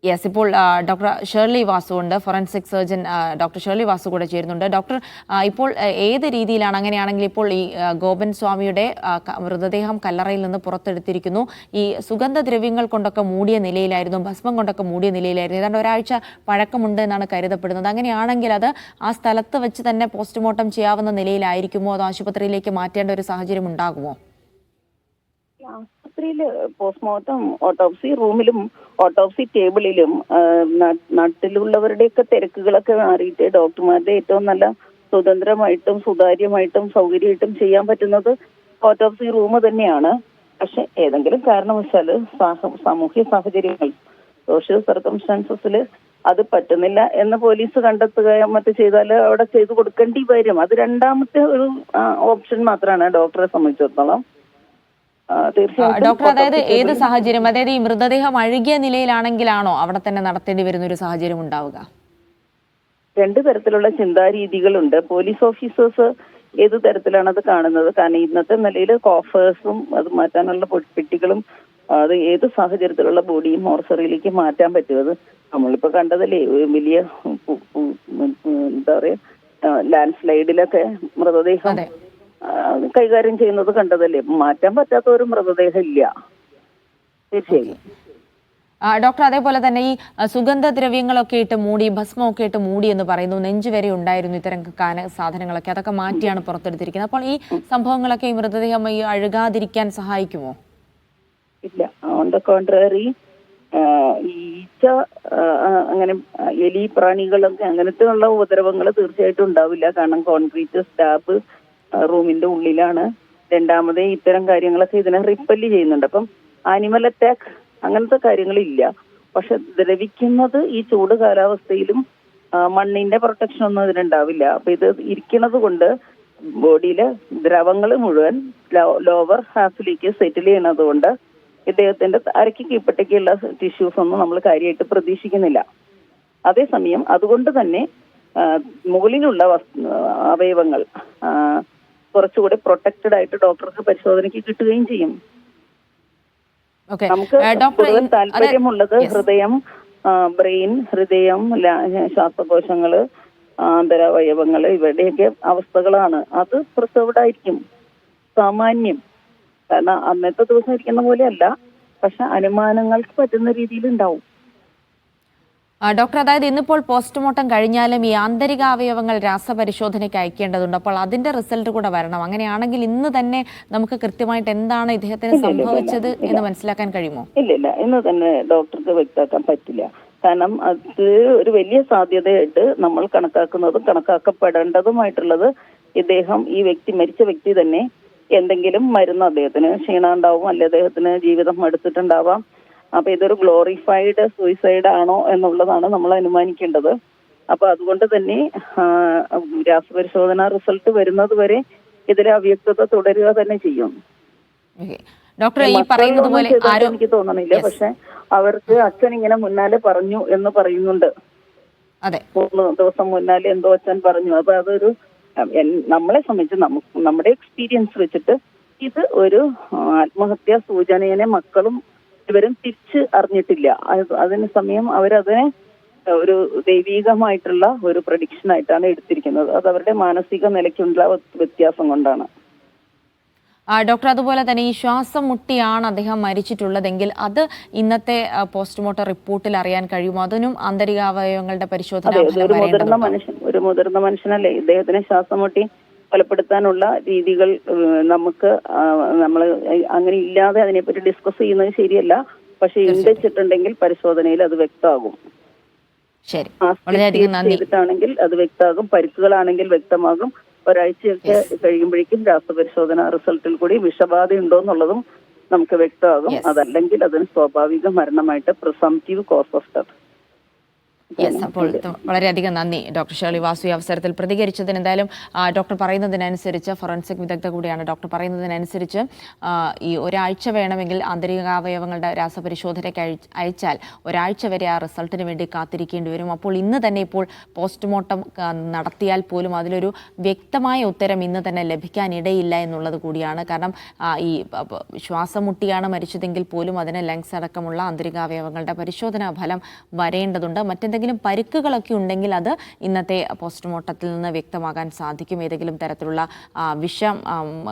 Yes, ഇപ്പോൾ doctor Shirley Vasu ഉണ്ട്, forensic surgeon doctor Shirley Vasu കൂടെ ചേരുന്നുണ്ട്. ഡോക്ടർ, ഇപ്പോൾ ഏത് രീതിയിലാണ്, അങ്ങനെയാണെങ്കിൽ ഇപ്പോൾ ഈ ഗോപൻ സ്വാമിയുടെ മൃതദേഹം കല്ലറയിൽ നിന്ന് പുറത്തെടുത്തിരിക്കുന്നു. ഈ സുഗന്ധദ്രവ്യങ്ങൾ കൊണ്ടൊക്കെ മൂടിയ നിലയിലായിരുന്നു, ഭസ്മം കൊണ്ടൊക്കെ മൂടിയ നിലയിലായിരുന്നു. ഏതാണ്ട് ഒരാഴ്ച പഴക്കമുണ്ട് എന്നാണ് കരുതപ്പെടുന്നത്. അങ്ങനെയാണെങ്കിൽ അത് ആ സ്ഥലത്ത് വെച്ച് തന്നെ പോസ്റ്റ്മോർട്ടം ചെയ്യാവുന്ന നിലയിലായിരിക്കുമോ, അതോ ആശുപത്രിയിലേക്ക് മാറ്റേണ്ട ഒരു സാഹചര്യം ഉണ്ടാകുമോ? ആശുപത്രിയിൽ പോസ്റ്റ്മോർട്ടം ഓട്ടോപ്സി റൂമിലും ഓട്ടോപ്സി ടേബിളിലും നാട്ടിലുള്ളവരുടെയൊക്കെ തിരക്കുകളൊക്കെ മാറിയിട്ട് ഡോക്ടർമാരുടെ ഏറ്റവും നല്ല സ്വതന്ത്രമായിട്ടും സുതാര്യമായിട്ടും സൗകര്യമായിട്ടും ചെയ്യാൻ പറ്റുന്നത് ഓട്ടോപ്സി റൂം തന്നെയാണ്. പക്ഷെ ഏതെങ്കിലും കാരണവശാൽ സാമൂഹ്യ സാഹചര്യങ്ങൾ, സോഷ്യൽ സർക്കംസ്റ്റാൻസസിൽ അത് പറ്റുന്നില്ല എന്ന് പോലീസ് കണ്ടെത്തുകയോ മറ്റു ചെയ്താൽ അവിടെ ചെയ്തു കൊടുക്കേണ്ടി വരും. അത് രണ്ടാമത്തെ ഒരു ഓപ്ഷൻ മാത്രമാണ് ഡോക്ടറെ സംബന്ധിച്ചിടത്തോളം. ഡോക്ടർ, അതായത് ഏത് സാഹചര്യം, അതായത് ഈ മൃതദേഹം അഴുകിയ നിലയിലാണെങ്കിലാണോ അവിടെ തന്നെ നടത്തേണ്ടി വരുന്ന ഒരു സാഹചര്യം ഉണ്ടാവുക? രണ്ടു തരത്തിലുള്ള ചിന്താരീതികളുണ്ട്. പോലീസ് ഓഫീസേഴ്സ് ഏത് തരത്തിലാണ് അത് കാണുന്നത്? കാരണം ഇന്നത്തെ നിലയിൽ കോഫേഴ്സും അത് മാറ്റാനുള്ള പെട്ടികളും അത് ഏത് സാഹചര്യത്തിലുള്ള ബോഡിയും മോർച്ചറിയിലേക്ക് മാറ്റാൻ പറ്റുന്നത് നമ്മളിപ്പോ കണ്ടതല്ലേ. വലിയ എന്താ പറയാ, ലാൻഡ് സ്ലൈഡിലൊക്കെ മൃതദേഹം കൈകാര്യം ചെയ്യുന്നത് കണ്ടതല്ലേ. മാറ്റാൻ പറ്റാത്ത ഒരു മൃതദേഹം ഇല്ല. തീർച്ചയായും ഡോക്ടർ, അതേപോലെ തന്നെ ഈ സുഗന്ധദ്രവ്യങ്ങളൊക്കെ ഇട്ട് മൂടി, ഭസ്മമൊക്കെ ഇട്ട് മൂടി എന്ന് പറയുന്നു. നെഞ്ചു വരെ ഉണ്ടായിരുന്നു ഇത്തരം സാധനങ്ങളൊക്കെ, അതൊക്കെ മാറ്റിയാണ് പുറത്തെടുത്തിരിക്കുന്നത്. അപ്പോൾ ഈ സംഭവങ്ങളൊക്കെ ഈ മൃതദേഹം ഈ അഴുകാതിരിക്കാൻ സഹായിക്കുമോ? ഇല്ല, ഓൺ ദ കോൺട്രറി, ഈച്ച അങ്ങനെ എലി പ്രാണികളൊക്കെ അങ്ങനത്തെ ഉള്ള ഉപദ്രവങ്ങൾ തീർച്ചയായിട്ടും ഉണ്ടാവില്ല. കാരണം കോൺക്രീറ്റ് സ്ലാബ് റൂമിന്റെ ഉള്ളിലാണ്. രണ്ടാമത് ഇത്തരം കാര്യങ്ങളൊക്കെ ഇതിനെ റിപ്പല് ചെയ്യുന്നുണ്ട്. അപ്പം ആനിമൽ അറ്റാക്ക് അങ്ങനത്തെ കാര്യങ്ങളില്ല. പക്ഷെ ദ്രവിക്കുന്നത് ഈ ചൂട് കാലാവസ്ഥയിലും മണ്ണിന്റെ പ്രൊട്ടക്ഷൻ ഒന്നും ഇതിനുണ്ടാവില്ല. അപ്പൊ ഇത് ഇരിക്കുന്നത് കൊണ്ട് ബോഡിയിലെ ദ്രവങ്ങൾ മുഴുവൻ ലോവർ ഹാഫിലേക്ക് സെറ്റിൽ ചെയ്യണത് കൊണ്ട് ഇദ്ദേഹത്തിന്റെ അരയ്ക്ക് കീഴ്പട്ടയ്ക്കുള്ള ടിഷ്യൂസ് ഒന്നും നമ്മൾ കാര്യമായിട്ട് പ്രതീക്ഷിക്കുന്നില്ല. അതേസമയം അതുകൊണ്ട് തന്നെ മുകളിലുള്ള അവയവങ്ങൾ കുറച്ചുകൂടി പ്രൊട്ടക്റ്റഡ് ആയിട്ട് ഡോക്ടർക്ക് പരിശോധനയ്ക്ക് കിട്ടുകയും ചെയ്യും. നമുക്ക് കൂടുതൽ താല്പര്യമുള്ളത് ഹൃദയം, ബ്രെയിൻ, ഹൃദയം, ശ്വാസകോശങ്ങള്, ആന്തരാവയവങ്ങള്, ഇവരുടെയൊക്കെ അവസ്ഥകളാണ്. അത് പ്രിസർവ്ഡ് ആയിരിക്കും സാമാന്യം. കാരണം അന്നത്തെ ദിവസം ഇരിക്കുന്ന പോലെയല്ല, പക്ഷെ അനുമാനങ്ങൾക്ക് പറ്റുന്ന രീതിയിൽ ഉണ്ടാവും. ഡോക്ടർ, അതായത് ഇന്നിപ്പോൾ പോസ്റ്റ്മോർട്ടം കഴിഞ്ഞാലും ഈ ആന്തരിക അവയവങ്ങൾ രാസപരിശോധനയ്ക്ക് അയക്കേണ്ടതുണ്ട്. അപ്പോൾ അതിന്റെ റിസൾട്ട് കൂടെ വരണം. അങ്ങനെയാണെങ്കിൽ ഇന്ന് തന്നെ നമുക്ക് കൃത്യമായിട്ട് എന്താണ് ഇദ്ദേഹത്തിന് സംഭവിച്ചത് എന്ന് മനസ്സിലാക്കാൻ കഴിയുമോ? ഇല്ല, ഇന്ന് തന്നെ ഡോക്ടർക്ക് വ്യക്തമാക്കാൻ പറ്റില്ല. കാരണം അത് ഒരു വലിയ സാധ്യതയായിട്ട് നമ്മൾ കണക്കാക്കുന്നതും കണക്കാക്കപ്പെടേണ്ടതുമായിട്ടുള്ളത് ഇദ്ദേഹം, ഈ വ്യക്തി, മരിച്ച വ്യക്തി തന്നെ എന്തെങ്കിലും മരുന്ന് അദ്ദേഹത്തിന് ക്ഷീണം ഉണ്ടാവും, അല്ലെ അദ്ദേഹത്തിന് ജീവിതം എടുത്തിട്ടുണ്ടാവാം. അപ്പൊ ഇതൊരു ഗ്ലോറിഫൈഡ് സൂയിസൈഡ് ആണോ എന്നുള്ളതാണ് നമ്മൾ അനുമാനിക്കേണ്ടത്. അപ്പൊ അതുകൊണ്ട് തന്നെ രാസപരിശോധന റിസൾട്ട് വരുന്നത് വരെ ഇതിലെ അവ്യക്തത തുടരുക തന്നെ ചെയ്യും. ഡോക്ടർ, ഈ പറയുന്നത് പോലെ എനിക്ക് തോന്നണില്ല. പക്ഷെ അവർക്ക് അച്ഛൻ ഇങ്ങനെ മുന്നാലെ പറഞ്ഞു എന്ന് പറയുന്നുണ്ട്. 3 ദിവസം മുന്നാലെ എന്തോ അച്ഛൻ പറഞ്ഞു. അപ്പൊ അതൊരു നമ്മളെ സംബന്ധിച്ച് നമ്മുടെ എക്സ്പീരിയൻസ് വെച്ചിട്ട് ഇത് ഒരു ആത്മഹത്യാ സൂചനയെ മക്കളും ഇവരും തിരിച്ച് അറിഞ്ഞിട്ടില്ല. അതിന് സമയം അവരതിനെ ഒരു ദൈവീകമായിട്ടുള്ള ഒരു പ്രഡിക്ഷൻ ആയിട്ടാണ് എടുത്തിരിക്കുന്നത്. അത് അവരുടെ മാനസിക നിലയ്ക്കുള്ള വ്യത്യാസം കൊണ്ടാണ്. ഡോക്ടർ, അതുപോലെ തന്നെ ഈ ശ്വാസം മുട്ടിയാണ് അദ്ദേഹം മരിച്ചിട്ടുള്ളതെങ്കിൽ അത് ഇന്നത്തെ പോസ്റ്റ്മോർട്ടം റിപ്പോർട്ടിൽ അറിയാൻ കഴിയുമോ? അതിനും ആന്തരികാവയവങ്ങളുടെ പരിശോധന? ഒരു മുതിർന്ന മനുഷ്യനല്ലേ, ഇദ്ദേഹത്തിന് ശ്വാസം മുട്ടി കൊലപ്പെടുത്താനുള്ള രീതികൾ നമ്മൾ അങ്ങനെ ഇല്ലാതെ അതിനെപ്പറ്റി ഡിസ്കസ് ചെയ്യുന്നത് ശരിയല്ല. പക്ഷെ ഇണ്ടെച്ചിട്ടുണ്ടെങ്കിൽ പരിശോധനയിൽ അത് വ്യക്തമാകും. ചെയ്തിട്ടാണെങ്കിൽ അത് വ്യക്തമാകും. പരിക്കുകളാണെങ്കിൽ വ്യക്തമാകും. ഒരാഴ്ചയൊക്കെ കഴിയുമ്പോഴേക്കും രാസപരിശോധന റിസൾട്ടിൽ കൂടി വിഷബാധ ഉണ്ടോ എന്നുള്ളതും നമുക്ക് വ്യക്തമാകും. അതല്ലെങ്കിൽ അതിന് സ്വാഭാവിക മരണമായിട്ട് presumptive cos of death. Yes, അപ്പോൾ വളരെയധികം നന്ദി ഡോക്ടർ ഷേർലി വാസു ഈ അവസരത്തിൽ പ്രതികരിച്ചതിന്. എന്തായാലും ഡോക്ടർ പറയുന്നതിനനുസരിച്ച്, ഫോറൻസിക് വിദഗ്ധ കൂടിയാണ്, ഡോക്ടർ പറയുന്നതിനനുസരിച്ച് ഈ ഒരാഴ്ച വേണമെങ്കിൽ ആന്തരികാവയവങ്ങളുടെ രാസപരിശോധനയ്ക്ക് അയച്ചാൽ ഒരാഴ്ച വരെ ആ റിസൾട്ടിന് വേണ്ടി കാത്തിരിക്കേണ്ടി വരും. അപ്പോൾ ഇന്ന് തന്നെ ഇപ്പോൾ പോസ്റ്റ്മോർട്ടം നടത്തിയാൽ പോലും അതിലൊരു വ്യക്തമായ ഉത്തരം ഇന്ന് തന്നെ ലഭിക്കാനിടയില്ല എന്നുള്ളത് കൂടിയാണ്. കാരണം ഈ ശ്വാസം മുട്ടിയാണ് മരിച്ചതെങ്കിൽ പോലും അതിന് ലങ്സ് അടക്കമുള്ള ആന്തരികാവയവങ്ങളുടെ പരിശോധനാ ഫലം വരേണ്ടതുണ്ട്. മറ്റെന്തെങ്കിലും പരിക്കുകളൊക്കെ ഉണ്ടെങ്കിൽ അത് ഇന്നത്തെ പോസ്റ്റ്മോർട്ടത്തിൽ നിന്ന് വ്യക്തമാകാൻ സാധിക്കും. ഏതെങ്കിലും തരത്തിലുള്ള വിഷം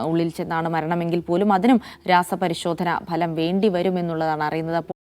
ഉള്ളിൽ ചെന്നാണ് മരണമെങ്കിൽ പോലും അതിനും രാസപരിശോധന ഫലം വേണ്ടി വരുമെന്നുള്ളതാണ് അറിയുന്നത്.